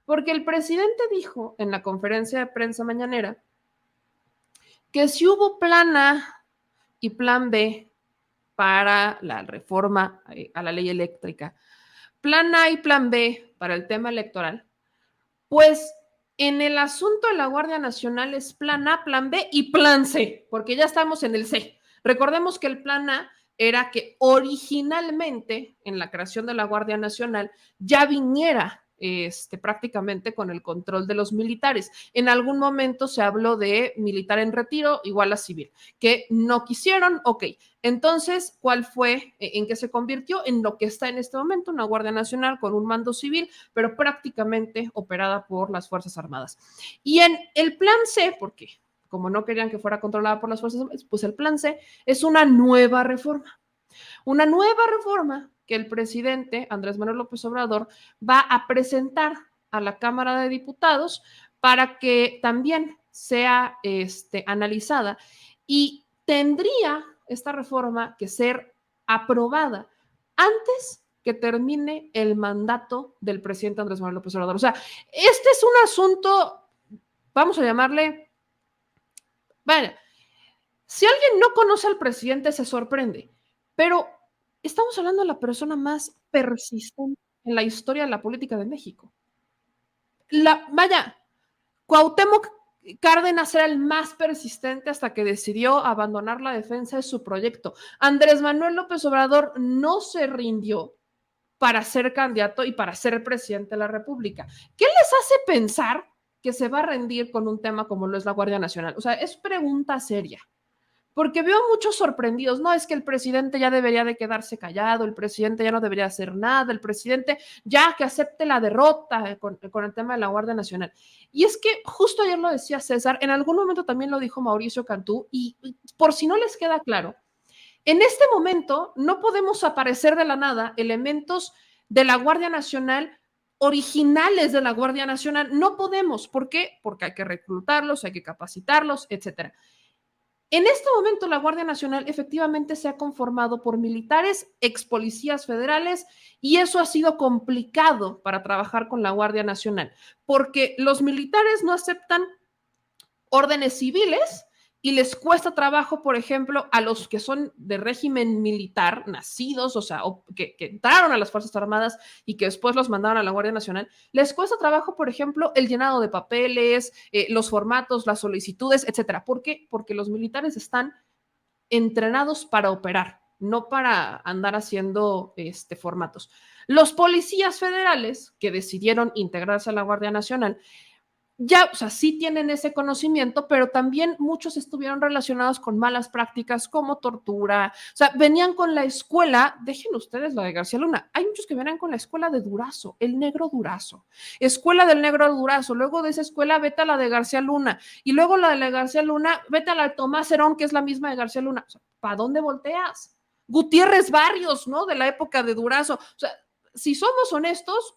porque el presidente dijo en la conferencia de prensa mañanera que si hubo plan A y plan B para la reforma a la ley eléctrica, plan A y plan B para el tema electoral, pues en el asunto de la Guardia Nacional es plan A, plan B y plan C, porque ya estamos en el C. Recordemos que el plan A era que originalmente en la creación de la Guardia Nacional ya viniera prácticamente con el control de los militares. En algún momento se habló de militar en retiro igual a civil, que no quisieron, ok. Entonces, ¿cuál fue, en qué se convirtió? En lo que está en este momento, una Guardia Nacional con un mando civil, pero prácticamente operada por las Fuerzas Armadas. Y en el plan C, porque como no querían que fuera controlada por las Fuerzas Armadas, pues el plan C es una nueva reforma que el presidente Andrés Manuel López Obrador va a presentar a la Cámara de Diputados para que también sea analizada y tendría esta reforma que ser aprobada antes que termine el mandato del presidente Andrés Manuel López Obrador. O sea, este es un asunto, vamos a llamarle, bueno, si alguien no conoce al presidente se sorprende, pero estamos hablando de la persona más persistente en la historia de la política de México. Vaya, Cuauhtémoc Cárdenas era el más persistente hasta que decidió abandonar la defensa de su proyecto. Andrés Manuel López Obrador no se rindió para ser candidato y para ser presidente de la República. ¿Qué les hace pensar que se va a rendir con un tema como lo es la Guardia Nacional? O sea, es pregunta seria. Porque veo muchos sorprendidos, no, es que el presidente ya debería de quedarse callado, el presidente ya no debería hacer nada, el presidente ya que acepte la derrota con el tema de la Guardia Nacional. Y es que justo ayer lo decía César, en algún momento también lo dijo Mauricio Cantú, y por si no les queda claro, en este momento no podemos aparecer de la nada elementos de la Guardia Nacional originales de la Guardia Nacional, no podemos, ¿por qué? Porque hay que reclutarlos, hay que capacitarlos, etcétera. En este momento, la Guardia Nacional efectivamente se ha conformado por militares, ex policías federales, y eso ha sido complicado para trabajar con la Guardia Nacional, porque los militares no aceptan órdenes civiles y les cuesta trabajo, por ejemplo, a los que son de régimen militar, nacidos, o sea, que entraron a las Fuerzas Armadas y que después los mandaron a la Guardia Nacional, les cuesta trabajo, por ejemplo, el llenado de papeles, los formatos, las solicitudes, etcétera. ¿Por qué? Porque los militares están entrenados para operar, no para andar haciendo formatos. Los policías federales que decidieron integrarse a la Guardia Nacional ya, o sea, sí tienen ese conocimiento, pero también muchos estuvieron relacionados con malas prácticas como tortura, o sea, venían con la escuela, dejen ustedes la de García Luna, hay muchos que venían con la escuela de Durazo, el negro Durazo, escuela del negro Durazo, luego de esa escuela vete a la de García Luna, y luego la de la García Luna, vete a la de Tomás Herón, que es la misma de García Luna, o sea, ¿para dónde volteas? Gutiérrez Barrios, ¿no? De la época de Durazo, o sea, si somos honestos,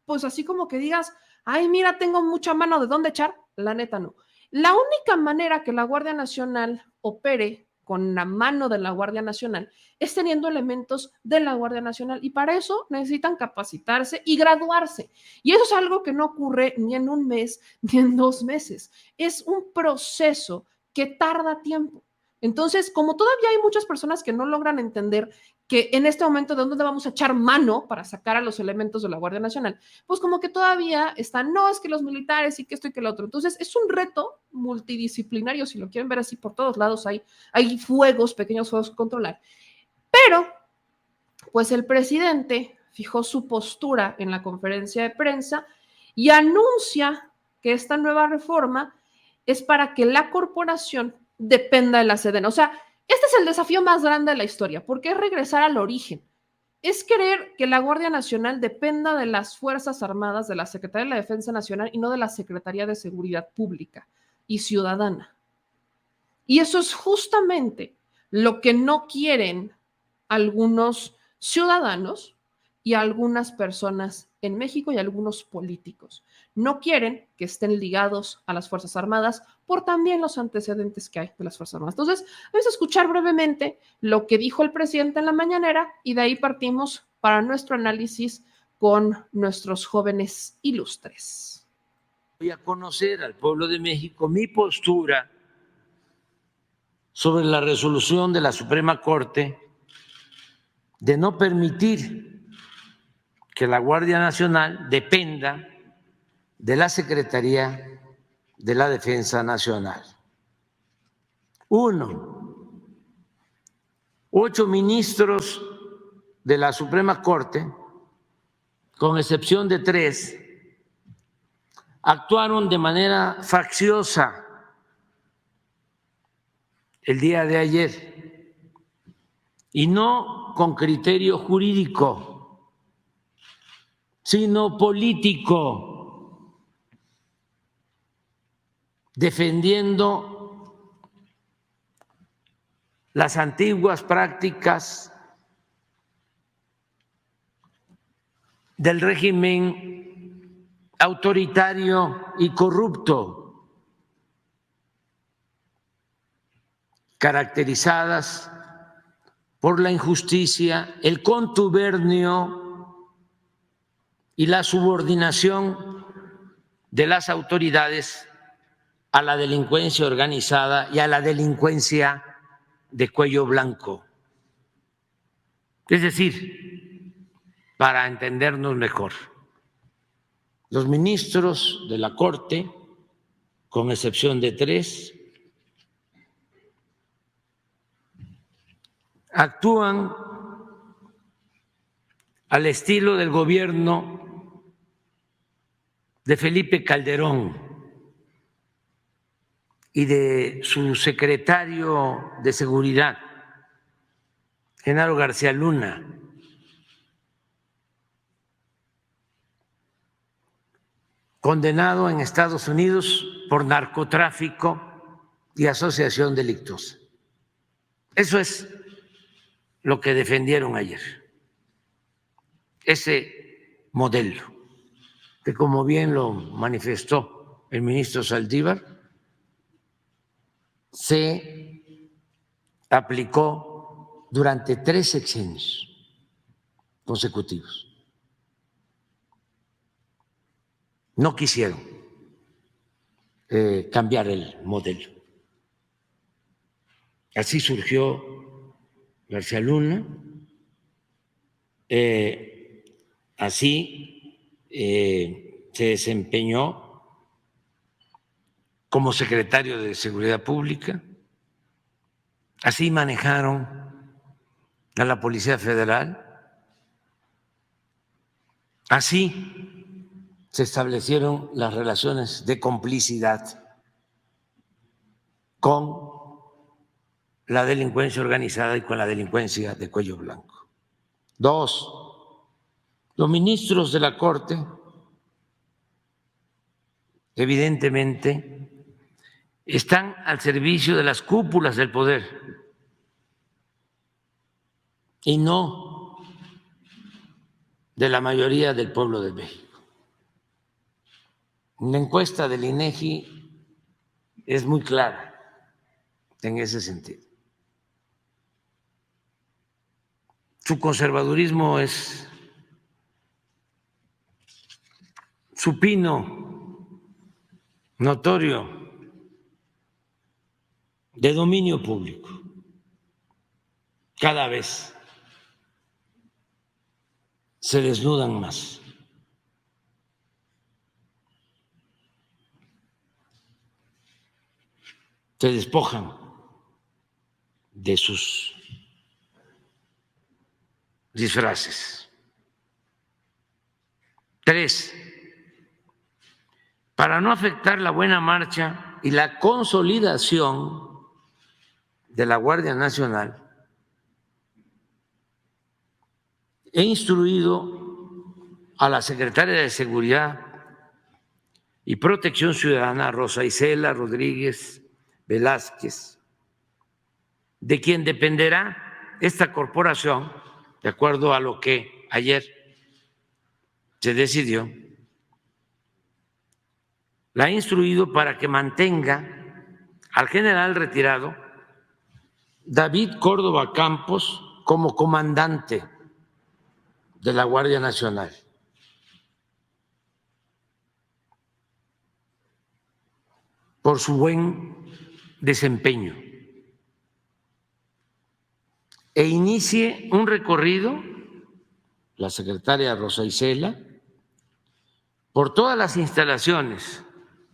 pues así como que digas, ay, mira, tengo mucha mano de dónde echar, la neta no. La única manera que la Guardia Nacional opere con la mano de la Guardia Nacional es teniendo elementos de la Guardia Nacional y para eso necesitan capacitarse y graduarse. Y eso es algo que no ocurre ni en un mes ni en 2 meses. Es un proceso que tarda tiempo. Entonces, como todavía hay muchas personas que no logran entender que en este momento de dónde vamos a echar mano para sacar a los elementos de la Guardia Nacional, pues como que todavía están, no, es que los militares y que esto y que lo otro. Entonces, es un reto multidisciplinario, si lo quieren ver así, por todos lados hay fuegos, pequeños fuegos que controlar. Pero, pues el presidente fijó su postura en la conferencia de prensa y anuncia que esta nueva reforma es para que la corporación dependa de la Sedena. O sea, este es el desafío más grande de la historia, porque es regresar al origen. Es querer que la Guardia Nacional dependa de las Fuerzas Armadas, de la Secretaría de la Defensa Nacional y no de la Secretaría de Seguridad Pública y Ciudadana. Y eso es justamente lo que no quieren algunos ciudadanos y algunas personas en México y algunos políticos. No quieren que estén ligados a las Fuerzas Armadas por también los antecedentes que hay de las Fuerzas Armadas. Entonces, vamos a escuchar brevemente lo que dijo el presidente en la mañanera y de ahí partimos para nuestro análisis con nuestros jóvenes ilustres. Voy a conocer al pueblo de México mi postura sobre la resolución de la Suprema Corte de no permitir que la Guardia Nacional dependa de la Secretaría de la Defensa Nacional. 1. 8 ministros de la Suprema Corte, con excepción de 3, actuaron de manera facciosa el día de ayer y no con criterio jurídico, sino político, defendiendo las antiguas prácticas del régimen autoritario y corrupto, caracterizadas por la injusticia, el contubernio y la subordinación de las autoridades a la delincuencia organizada y a la delincuencia de cuello blanco. Es decir, para entendernos mejor, los ministros de la Corte, con excepción de 3, actúan al estilo del gobierno de Felipe Calderón y de su secretario de Seguridad, Genaro García Luna, condenado en Estados Unidos por narcotráfico y asociación delictuosa. Eso es lo que defendieron ayer, ese modelo, que como bien lo manifestó el ministro Saldívar, se aplicó durante 3 sexenios consecutivos. No quisieron cambiar el modelo. Así surgió García Luna, así se desempeñó como secretario de Seguridad Pública, así manejaron a la Policía Federal, así se establecieron las relaciones de complicidad con la delincuencia organizada y con la delincuencia de cuello blanco. 2, los ministros de la Corte evidentemente están al servicio de las cúpulas del poder y no de la mayoría del pueblo de México. La encuesta del INEGI es muy clara en ese sentido. Su conservadurismo es supino, notorio, de dominio público. Cada vez se desnudan más. Se despojan de sus disfraces. 3, para no afectar la buena marcha y la consolidación de la Guardia Nacional, he instruido a la secretaria de Seguridad y Protección Ciudadana, Rosa Isela Rodríguez Velázquez, de quien dependerá esta corporación, de acuerdo a lo que ayer se decidió, la ha instruido para que mantenga al general retirado David Córdoba Campos como comandante de la Guardia Nacional por su buen desempeño e inicie un recorrido, la secretaria Rosa Isela, por todas las instalaciones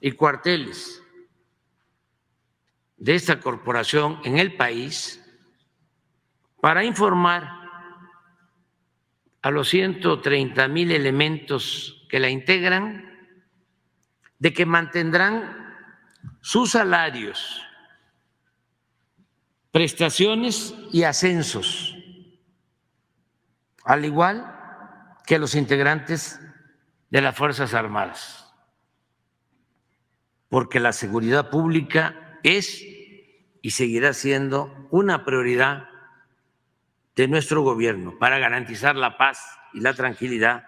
y cuarteles de esta corporación en el país para informar a los 130,000 elementos que la integran de que mantendrán sus salarios, prestaciones y ascensos, al igual que los integrantes de las Fuerzas Armadas, porque la seguridad pública es y seguirá siendo una prioridad de nuestro gobierno para garantizar la paz y la tranquilidad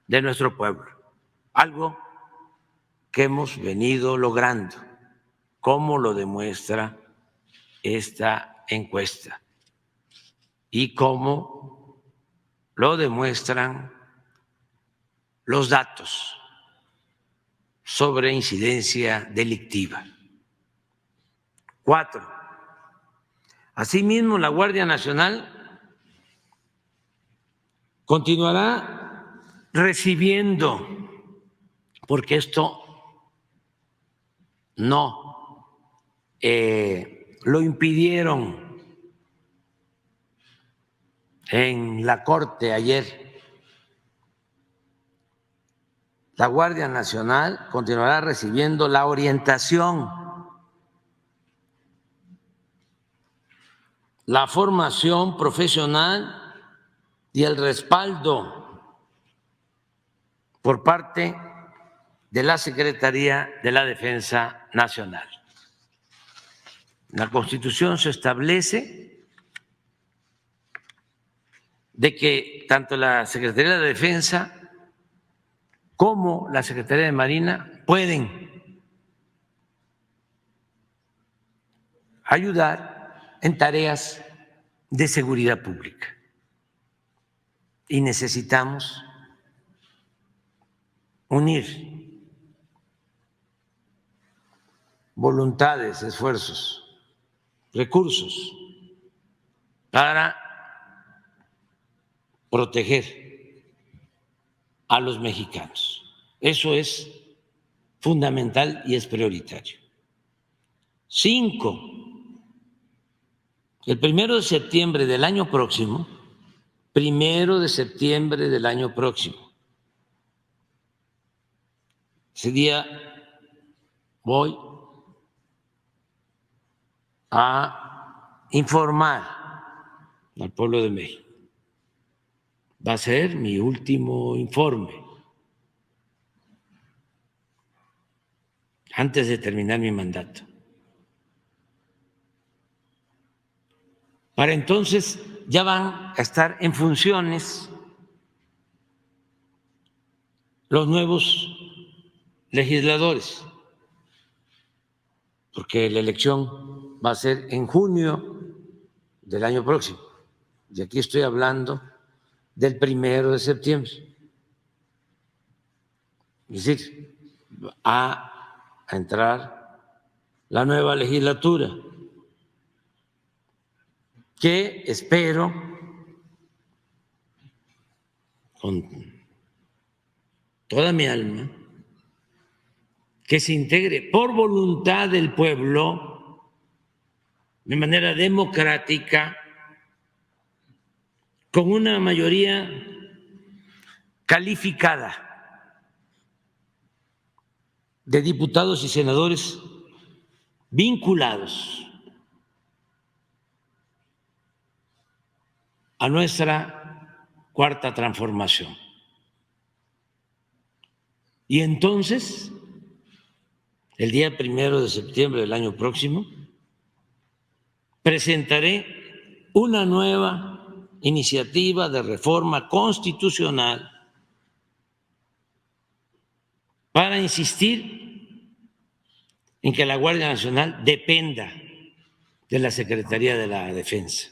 de nuestro pueblo, algo que hemos venido logrando, como lo demuestra esta encuesta y como lo demuestran los datos sobre incidencia delictiva. 4. Asimismo, la Guardia Nacional continuará recibiendo, porque esto no lo impidieron en la Corte ayer. La Guardia Nacional continuará recibiendo la orientación, la formación profesional y el respaldo por parte de la Secretaría de la Defensa Nacional. En la Constitución se establece de que tanto la Secretaría de Defensa como la Secretaría de Marina pueden ayudar en tareas de seguridad pública. Y necesitamos unir voluntades, esfuerzos, recursos para proteger a los mexicanos. Eso es fundamental y es prioritario. 5. El 1 de septiembre del año próximo, 1 de septiembre del año próximo, ese día voy a informar al pueblo de México. Va a ser mi último informe antes de terminar mi mandato. Para entonces ya van a estar en funciones los nuevos legisladores, porque la elección va a ser en junio del año próximo. Y aquí estoy hablando del 1 de septiembre. Es decir, a entrar la nueva legislatura, que espero con toda mi alma que se integre por voluntad del pueblo, de manera democrática, con una mayoría calificada de diputados y senadores vinculados a nuestra cuarta transformación. Y entonces, el día 1 de septiembre del año próximo, presentaré una nueva iniciativa de reforma constitucional para insistir en que la Guardia Nacional dependa de la Secretaría de la Defensa,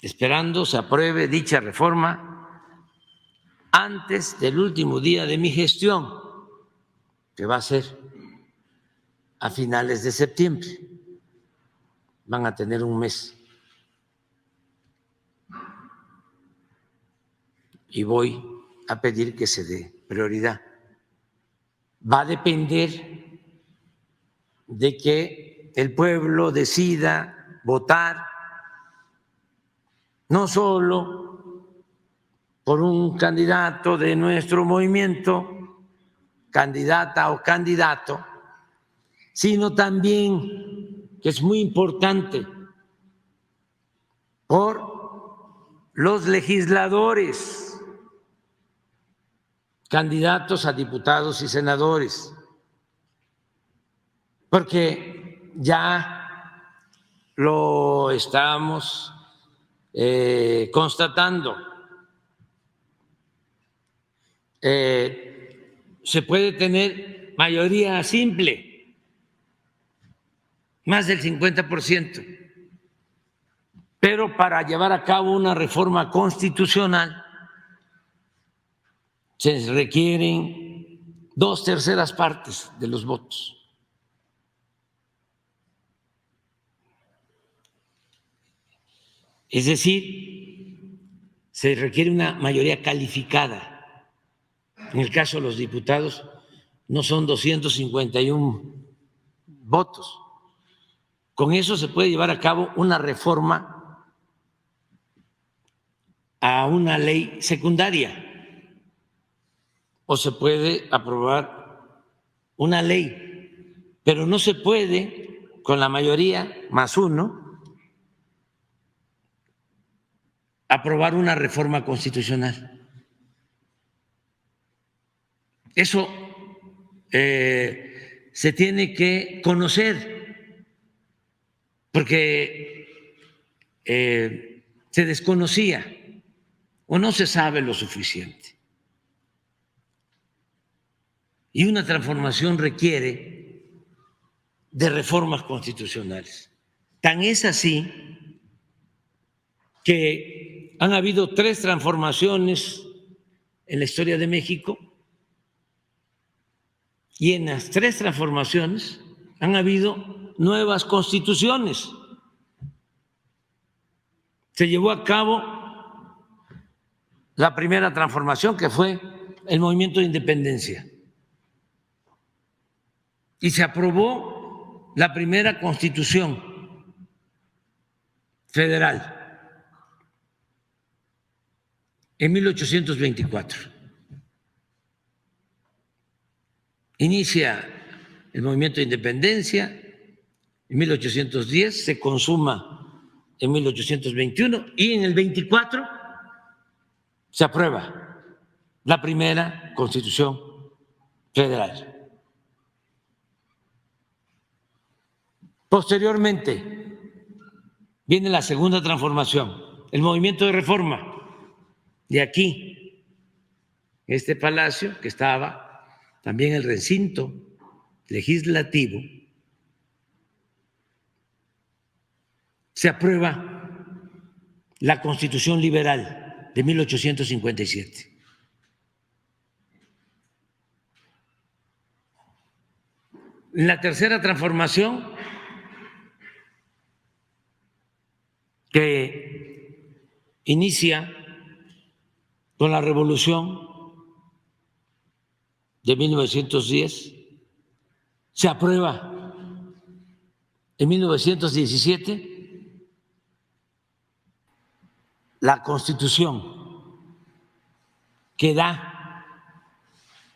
esperando se apruebe dicha reforma antes del último día de mi gestión, que va a ser a finales de septiembre. Van a tener un mes. Y voy a pedir que se dé prioridad. Va a depender de que el pueblo decida votar no solo por un candidato de nuestro movimiento, candidata o candidato, sino también, que es muy importante, por los legisladores, candidatos a diputados y senadores, porque ya lo estamos constatando. Se puede tener mayoría simple, más del 50%, pero para llevar a cabo una reforma constitucional se requieren 2/3 partes de los votos. Es decir, se requiere una mayoría calificada. En el caso de los diputados, no son 251 votos. Con eso se puede llevar a cabo una reforma a una ley secundaria o se puede aprobar una ley, pero no se puede con la mayoría más uno aprobar una reforma constitucional. Eso se tiene que conocer porque se desconocía o no se sabe lo suficiente. Y una transformación requiere de reformas constitucionales. Tan es así que han habido 3 transformaciones en la historia de México y en las 3 transformaciones han habido nuevas constituciones. Se llevó a cabo la primera transformación, que fue el movimiento de independencia, y se aprobó la primera Constitución federal en 1824. Inicia el movimiento de independencia en 1810, se consuma en 1821 y en el 24 se aprueba la primera Constitución federal. Posteriormente viene la segunda transformación, el movimiento de reforma. De aquí, este palacio, que estaba también el recinto legislativo, se aprueba la Constitución Liberal de 1857. En la tercera transformación, que inicia con la Revolución de 1910, se aprueba en 1917 la Constitución que da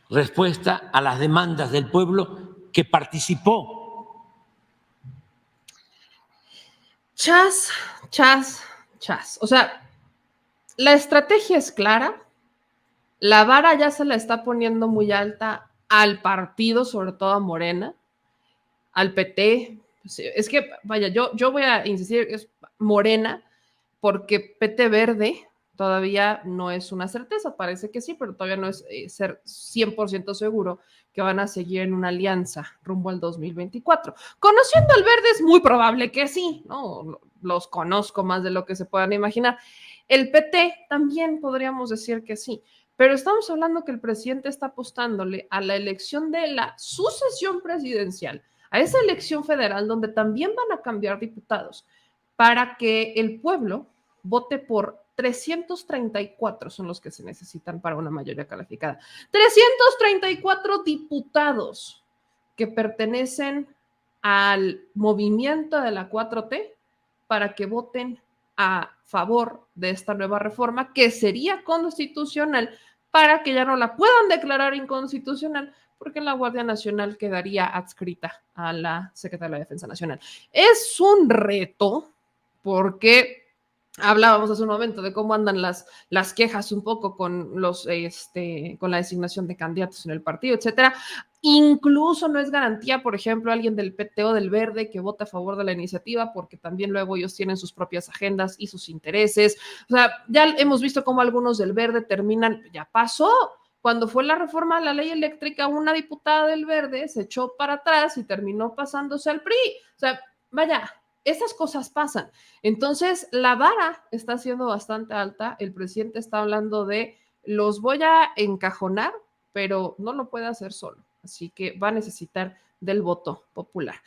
respuesta a las demandas del pueblo que participó. Chas. O sea, la estrategia es clara, la vara ya se la está poniendo muy alta al partido, sobre todo a Morena, al PT. Es que, vaya, yo voy a insistir, es Morena, porque PT Verde todavía no es una certeza, parece que sí, pero todavía no es ser 100% seguro que van a seguir en una alianza rumbo al 2024. Conociendo al Verde es muy probable que sí, ¿no? Los conozco más de lo que se puedan imaginar. El PT también podríamos decir que sí, pero estamos hablando que el presidente está apostándole a la elección de la sucesión presidencial, a esa elección federal donde también van a cambiar diputados, para que el pueblo vote por 334 son los que se necesitan para una mayoría calificada. 334 diputados que pertenecen al movimiento de la 4T para que voten a favor de esta nueva reforma que sería constitucional para que ya no la puedan declarar inconstitucional porque la Guardia Nacional quedaría adscrita a la Secretaría de la Defensa Nacional. Es un reto porque hablábamos hace un momento de cómo andan las quejas un poco con con la designación de candidatos en el partido, etcétera. Incluso no es garantía, por ejemplo, alguien del PT o del Verde que vote a favor de la iniciativa, porque también luego ellos tienen sus propias agendas y sus intereses. O sea, ya hemos visto cómo algunos del Verde terminan, ya pasó. Cuando fue la reforma a la ley eléctrica, una diputada del Verde se echó para atrás y terminó pasándose al PRI. O sea, vaya, esas cosas pasan. Entonces, la vara está siendo bastante alta. El presidente está hablando de los voy a encajonar, pero no lo puede hacer solo. Así que va a necesitar del voto popular.